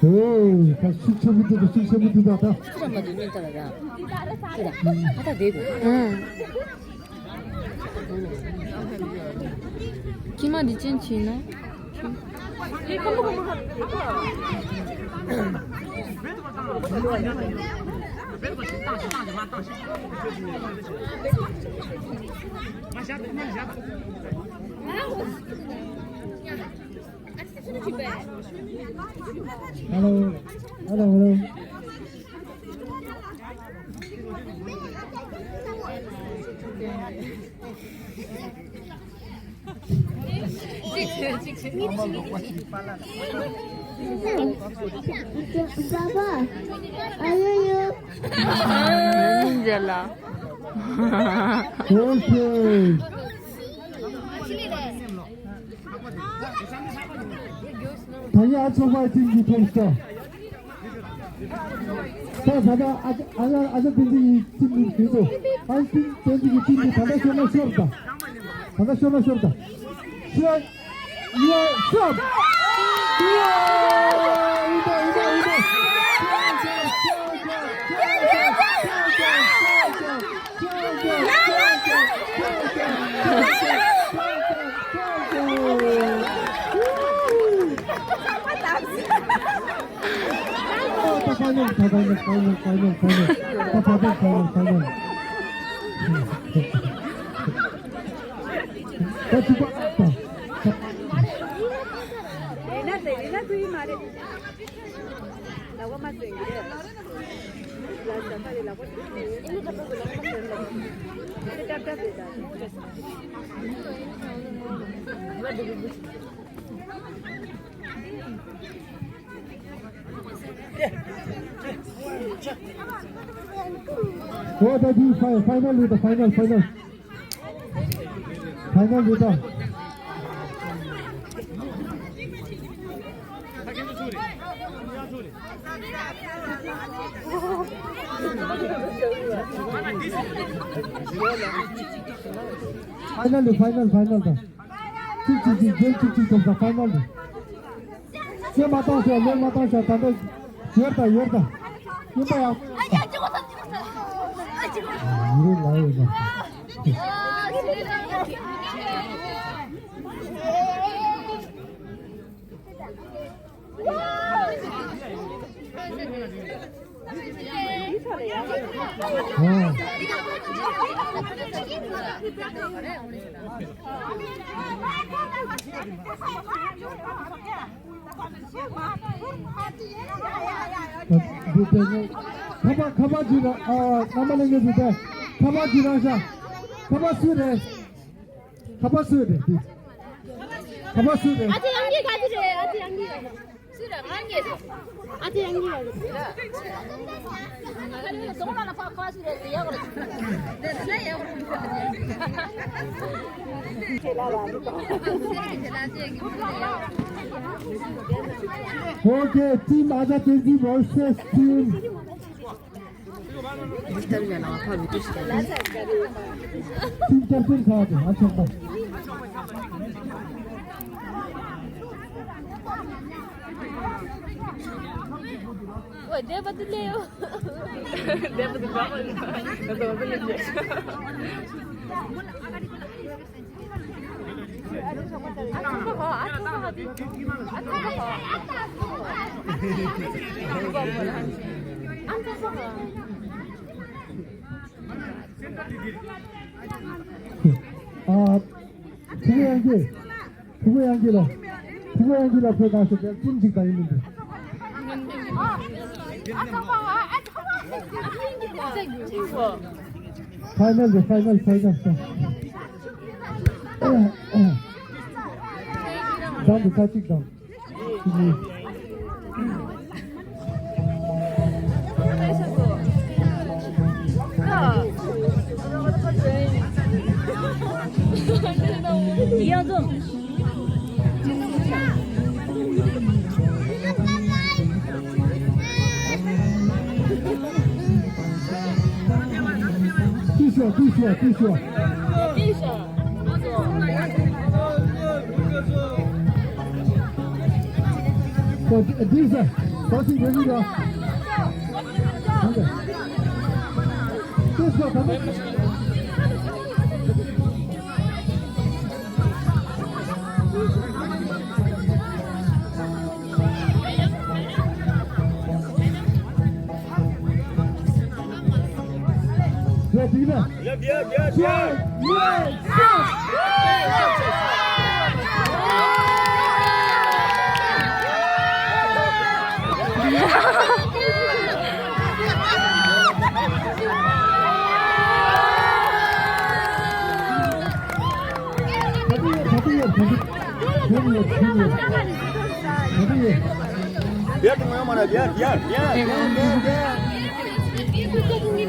오, 다 실체부터도 실체부터도 다. 잠깐만 눈을 따라가. 하다 내고. 응. 기마리 찐치나? Hello, hello, hello. Papa, are 닌젤라. Okay. 당연히 아주 파이팅 기포스터. 자, 다다 아주 든지 팀이 계속 파이팅 든지 팀이 다다 쇼나 쇼다. 다다 쇼나 쇼다. 시작. 이어 스톱. What are you final with the final with the final da. Chichi the final. Se mata tanto yerda. Yumpa ya. 이런 나이가. 가바지라 남아내게 돼. 가바지라자. 가바스래. 아재 양기 가지래. 아재 양기. 쓰라 양기에서. 아재 양기 가지래. 동라나 파파스래. 야거라. 네, 야거라. 오케이, 팀 아자 댄지 vs 팀. 비슷하잖아. 다 믿고 싶어. 팀 캡틴 가야 돼. 맞췄다. 내 받을래요. 내 부분 봐봐. 나도 어떨지. 그거 양기라 앞에 가서 내가 찜질가 있는데. 파이널. 다음도 같이 가. 이어좀. 뛰셔. 맞아. Disa, passing Rajida. Disa, come on. Yeah, Dina. Yeah. Biar tengok mana biar. Itu kok bunyi